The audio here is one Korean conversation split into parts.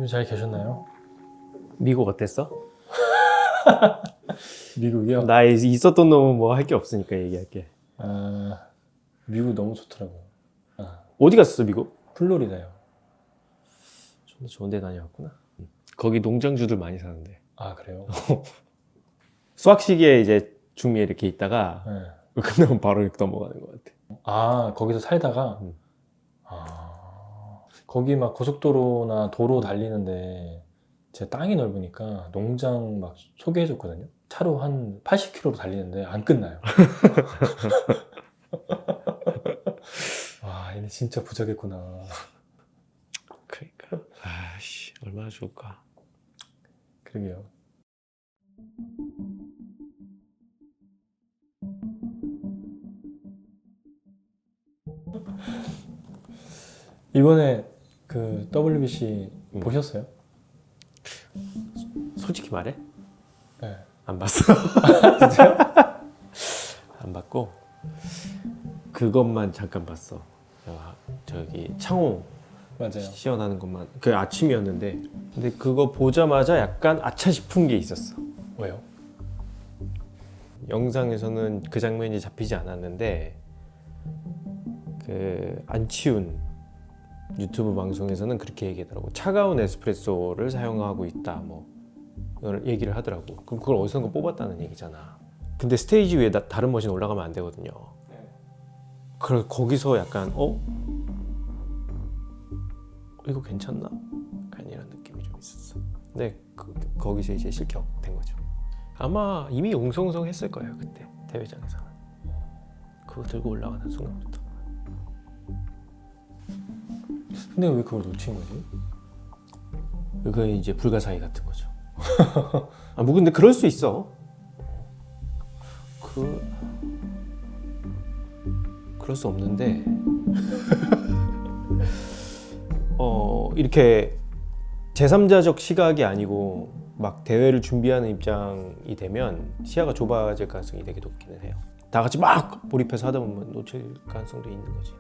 잘 계셨나요? 미국 어땠어? 미국이요? 나 있었던 놈은 뭐 할 게 없으니까 얘기할게. 미국 너무 좋더라고요. 어디 갔었어 미국? 플로리다요. 좀 좋은 데 다녀왔구나. 거기 농장주들 많이 사는데. 아, 그래요? 수학 시기에 이제 중미에 이렇게 있다가 네. 끝나면 바로 이렇게 넘어가는 것 같아. 아, 거기서 살다가? 거기 막 고속도로나 도로 달리는데 제 땅이 넓으니까 농장 막 소개해줬거든요. 차로 한 80km 달리는데 안 끝나요. 와, 얘네 진짜 부자겠구나. 그러니까 아씨 얼마나 좋을까. 그러게요. 이번에 그 WBC 보셨어요? 솔직히 말해? 네. 안 봤어. 진짜요? 안 봤고 그것만 잠깐 봤어. 저기 창호 맞아요. 시연하는 것만. 그 아침이었는데 근데 그거 보자마자 약간 아차 싶은 게 있었어. 왜요? 영상에서는 그 장면이 잡히지 않았는데 그 안치훈 유튜브 방송에서는 그렇게 얘기하더라고. 차가운 에스프레소를 사용하고 있다 뭐 이걸 얘기를 하더라고. 그럼 그걸 어디선가 뽑았다는 얘기잖아. 근데 스테이지 위에 다른 머신 올라가면 안 되거든요. 그래서 거기서 약간 이거 괜찮나? 약간 이런 느낌이 좀 있었어. 근데 거기서 이제 실격된 거죠. 아마 이미 웅성웅성했을 거예요 그때 대회장에서는. 그거 들고 올라가는 순간부터. 근데 왜 그걸 놓친 거지? 그게 이제 불가사의 같은 거죠. 뭐 근데 그럴 수 있어. 그럴 수 없는데 이렇게 제3자적 시각이 아니고 막 대회를 준비하는 입장이 되면 시야가 좁아질 가능성이 되게 높기는 해요. 다 같이 막 몰입해서 하다 보면 놓칠 가능성도 있는 거지.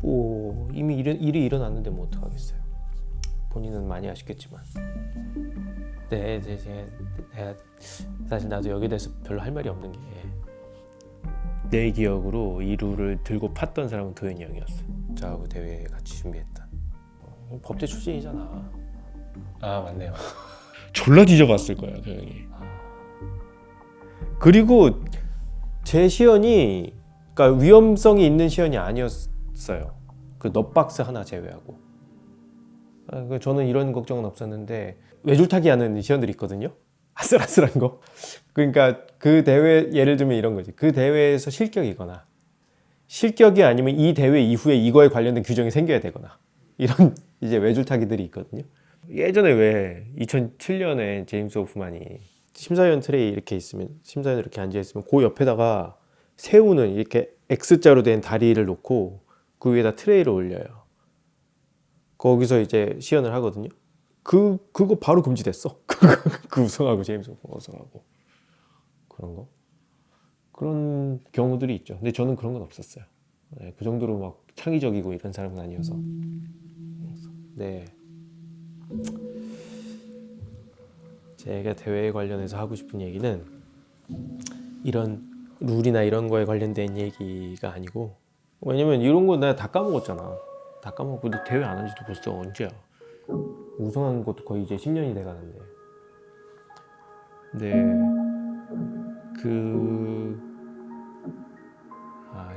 뭐 이미 일이 일어났는데 뭐 어떡하겠어요. 본인은 많이 아쉽겠지만. 네, 내가 사실 나도 여기에 대해서 별로 할 말이 없는 게 내 기억으로 이 룰을 들고 팠던 사람은 도현이 형이었어. 저하고 대회 같이 준비했던. 법대 출신이잖아. 아, 맞네요. 졸라 뒤져봤을 거야 그 형이. 그리고 제 시연이 그러니까 위험성이 있는 시연이 아니었어요. 그 넛박스 하나 제외하고. 저는 이런 걱정은 없었는데 외줄타기 하는 시연들이 있거든요. 아슬아슬한 거. 그러니까 그 대회 예를 들면 이런 거지. 그 대회에서 실격이거나 실격이 아니면 이 대회 이후에 이거에 관련된 규정이 생겨야 되거나 이런 이제 외줄타기들이 있거든요. 예전에 왜 2007년에 제임스 호프만이 심사위원 트레이 이렇게 있으면 심사위원 이렇게 앉아 있으면 그 옆에다가 세우는 이렇게 X자로 된 다리를 놓고 그 위에다 트레이를 올려요. 거기서 이제 시연을 하거든요. 그거 바로 금지됐어. 그 우승하고 제임스 호프가 우승하고 그런 거. 그런 경우들이 있죠. 근데 저는 그런 건 없었어요. 네, 그 정도로 막 창의적이고 이런 사람은 아니어서. 네. 제가 대회에 관련해서 하고 싶은 얘기는 이런 룰이나 이런 거에 관련된 얘기가 아니고, 왜냐면 이런 거 내가 다 까먹었잖아. 다 까먹고 대회 안 한 지도 벌써 언제야. 우승한 것도 거의 이제 10년이 돼가는데.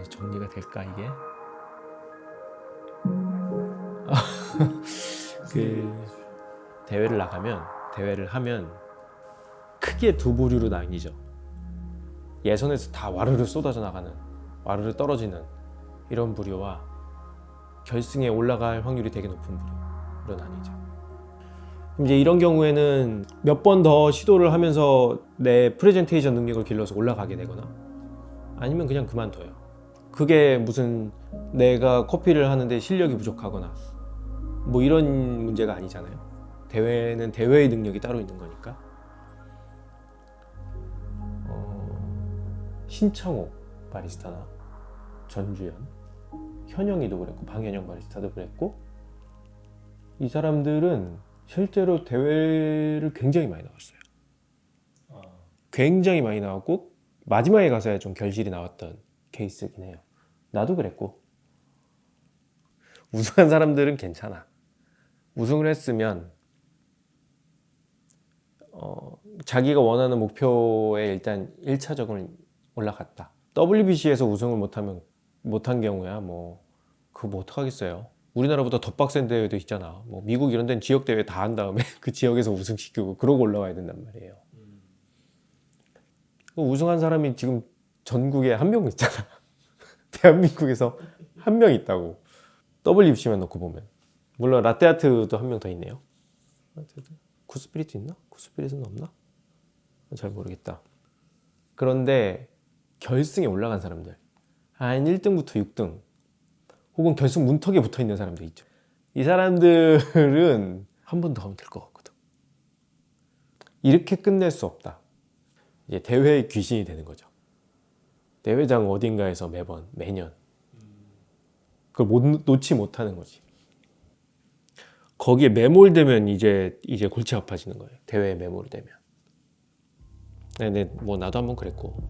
정리가 될까 이게? 대회를 하면 크게 두 부류로 나뉘죠. 예선에서 다 와르르 쏟아져 나가는, 와르르 떨어지는 이런 부류와 결승에 올라갈 확률이 되게 높은 부류로 나뉘죠. 이제 이런 경우에는 몇 번 더 시도를 하면서 내 프레젠테이션 능력을 길러서 올라가게 되거나 아니면 그냥 그만둬요. 그게 무슨 내가 커피를 하는데 실력이 부족하거나 뭐 이런 문제가 아니잖아요. 대회는 대회의 능력이 따로 있는 거니까. 신창호 바리스타나 전주현, 현영이도 그랬고 방현영 바리스타도 그랬고 이 사람들은 실제로 대회를 굉장히 많이 나왔어요. 굉장히 많이 나왔고 마지막에 가서야 좀 결실이 나왔던 케이스긴 해요. 나도 그랬고. 우승한 사람들은 괜찮아. 우승을 했으면 자기가 원하는 목표에 일단 1차적으로 올라갔다. WBC에서 우승을 못한 경우야 그거 뭐 어떡하겠어요. 우리나라보다 더 빡센 대회도 있잖아. 뭐 미국 이런 데는 지역 대회 다 한 다음에 그 지역에서 우승시키고 그러고 올라와야 된단 말이에요. 우승한 사람이 지금 전국에 한 명 있잖아. 대한민국에서 한 명 있다고. WBC만 놓고 보면. 물론 라떼아트도 한 명 더 있네요. 구스피릿 있나? 구스피릿은 없나? 잘 모르겠다. 그런데 결승에 올라간 사람들, 한 1등부터 6등 혹은 결승 문턱에 붙어있는 사람들 있죠. 이 사람들은 한 번 더 하면 될 것 같거든. 이렇게 끝낼 수 없다. 이제 대회의 귀신이 되는 거죠. 대회장 어딘가에서 매년 그걸 놓지 못하는 거지. 거기에 매몰되면 이제 골치 아파지는 거예요. 대회에 매몰되면. 뭐 나도 한번 그랬고.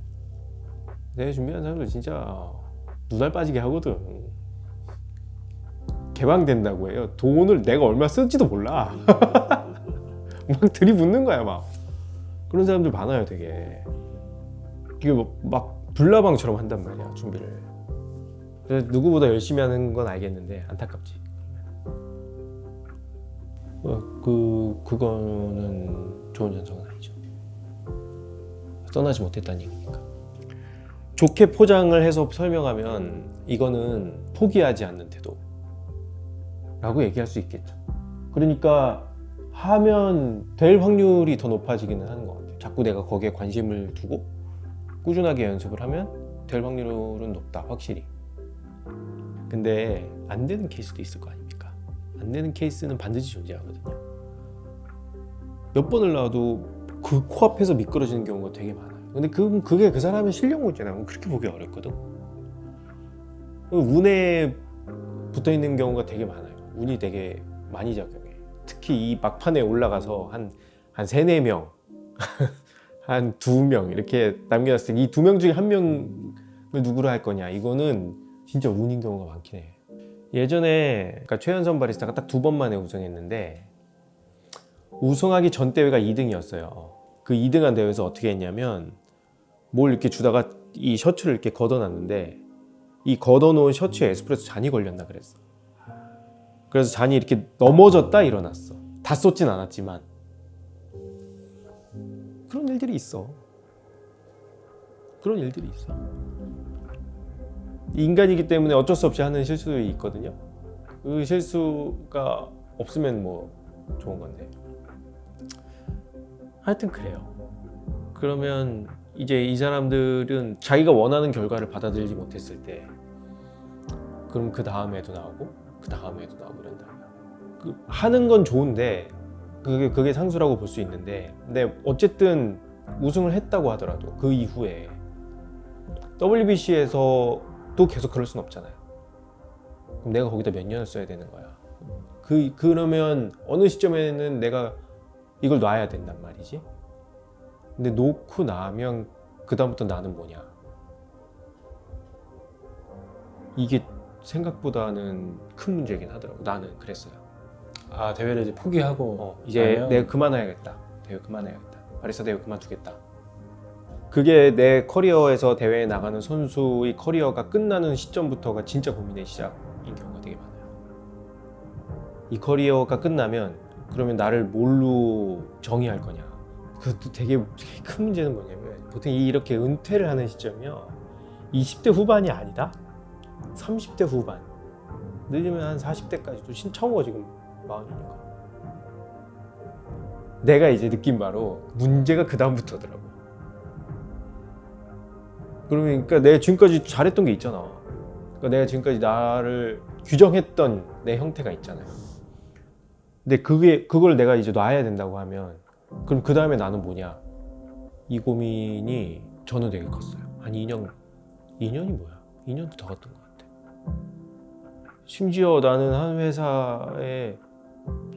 대회 준비하는 사람들 진짜 눈알 빠지게 하거든. 개방된다고 해요. 돈을 내가 얼마 쓸지도 몰라. 막 들이붓는 거야 막. 그런 사람들 많아요 되게. 이게 막 불나방처럼 한단 말이야 준비를. 그래서 누구보다 열심히 하는 건 알겠는데 안타깝지. 그거는 좋은 현상은 아니죠. 떠나지 못했다는 얘기니까. 좋게 포장을 해서 설명하면 이거는 포기하지 않는 태도 라고 얘기할 수 있겠죠. 그러니까 하면 될 확률이 더 높아지기는 하는 것 같아요. 자꾸 내가 거기에 관심을 두고 꾸준하게 연습을 하면 될 확률은 높다 확실히. 근데 안 되는 케이스도 있을 거 아닙니까? 안 되는 케이스는 반드시 존재하거든요. 몇 번을 나와도 그 코앞에서 미끄러지는 경우가 되게 많아요. 근데 그게 그 사람의 실력 문제라면 그렇게 보기 어렵거든. 운에 붙어 있는 경우가 되게 많아요. 운이 되게 많이 작용해. 특히 이 막판에 올라가서 한 3, 4명 한 2명 이렇게 남겨놨을 때 이 2명 중에 1명을 누구로 할 거냐, 이거는 진짜 운인 경우가 많긴 해. 예전에 그러니까 최연선 바리스타가 딱 2번 만에 우승했는데 우승하기 전 대회가 2등이었어요. 그 2등한 대회에서 어떻게 했냐면 뭘 이렇게 주다가 이 셔츠를 이렇게 걷어놨는데 이 걷어놓은 셔츠에 에스프레소 잔이 걸렸나 그랬어. 그래서 잔이 이렇게 넘어졌다 일어났어. 다 쏟진 않았지만 그런 일들이 있어. 그런 일들이 있어. 인간이기 때문에 어쩔 수 없이 하는 실수도 있거든요. 그 실수가 없으면 뭐 좋은 건데. 하여튼 그래요. 그러면 이제 이 사람들은 자기가 원하는 결과를 받아들이지 못했을 때 그럼 그 다음에도 나오고 그 다음에도 나오고 이런다. 하는 건 좋은데 그게 상수라고 볼 수 있는데, 근데 어쨌든 우승을 했다고 하더라도 그 이후에 WBC에서도 계속 그럴 순 없잖아요. 그럼 내가 거기다 몇 년을 써야 되는 거야. 그러면 어느 시점에는 내가 이걸 놔야 된단 말이지. 근데 놓고 나면 그 다음부터 나는 뭐냐. 이게 생각보다는 큰 문제긴 하더라고. 나는 그랬어요. 아, 대회를 이제 포기하고 이제 나면... 내가 그만해야겠다. 대회 그만해야겠다. 바리스타 대회 그만두겠다. 그게 내 커리어에서 대회에 나가는 선수의 커리어가 끝나는 시점부터가 진짜 고민의 시작인 경우가 되게 많아요. 이 커리어가 끝나면 그러면 나를 뭘로 정의할 거냐. 그것도 되게 큰 문제는 뭐냐면 보통 이렇게 은퇴를 하는 시점이요 20대 후반이 아니다. 30대 후반, 늦으면 한 40대까지도 신청호 지금 마흔이니까. 내가 이제 느낀 바로 문제가 그 다음부터더라고. 그러니까 내가 지금까지 잘했던 게 있잖아. 그러니까 내가 지금까지 나를 규정했던 내 형태가 있잖아요. 근데 그걸 내가 이제 놔야 된다고 하면 그럼 그 다음에 나는 뭐냐? 이 고민이 저는 되게 컸어요. 한 2년이 뭐야? 2년도 더 갔던 것 같아. 심지어 나는 한 회사에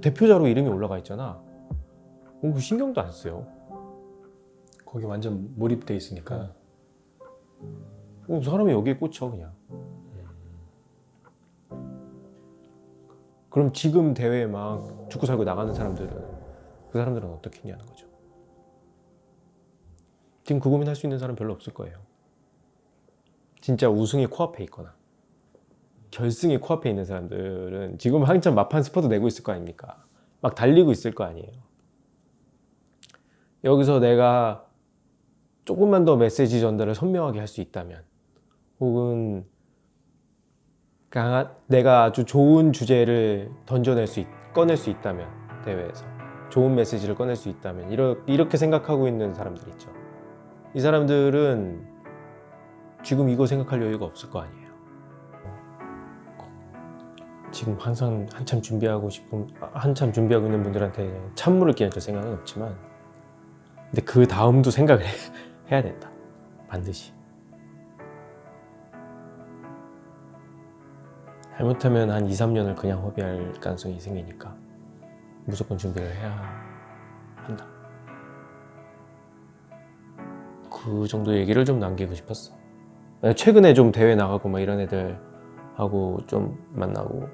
대표자로 이름이 올라가 있잖아. 그 신경도 안 써요. 거기 완전 몰입돼 있으니까. 사람이 여기에 꽂혀 그냥. 그럼 지금 대회에 막 죽고 살고 나가는 사람들은 그 사람들은 어떻게 했냐는 거죠. 지금 그 고민할 수 있는 사람 별로 없을 거예요. 진짜 우승이 코앞에 있거나 결승이 코앞에 있는 사람들은 지금 한참 마판 스퍼트 내고 있을 거 아닙니까? 막 달리고 있을 거 아니에요. 여기서 내가 조금만 더 메시지 전달을 선명하게 할 수 있다면, 혹은 내가 아주 좋은 주제를 꺼낼 수 있다면, 대회에서 좋은 메시지를 꺼낼 수 있다면, 이렇게 생각하고 있는 사람들 있죠. 이 사람들은 지금 이거 생각할 여유가 없을 거 아니에요. 지금 한참 준비하고 있는 분들한테 찬물을 끼얹을 생각은 없지만, 근데 그 다음도 생각을 해야 된다. 반드시. 잘못하면 한 2, 3년을 그냥 허비할 가능성이 생기니까 무조건 준비를 해야 한다. 그 정도 얘기를 좀 남기고 싶었어. 최근에 좀 대회 나가고 막 이런 애들하고 좀 만나고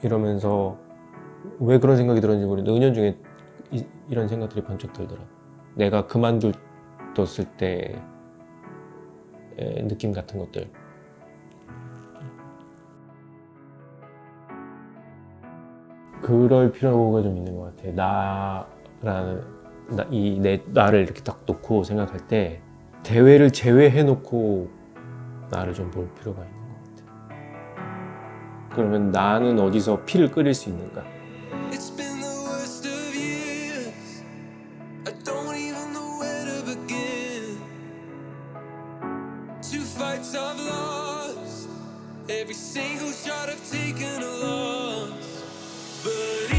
이러면서 왜 그런 생각이 들었는지 모르겠는데 은연중에 이런 생각들이 번쩍 들더라고. 내가 그만뒀을 때의 느낌 같은 것들. 그럴 필요가 좀 있는 것 같아. 나를 이렇게 딱 놓고 생각할 때 대회를 제외해놓고 나를 좀 볼 필요가 있는 것 같아. 그러면 나는 어디서 피를 끓일 수 있는가? It's been the worst of years. I don't even know where to begin. 2 fights I've lost. Every single shot I've taken a loss. But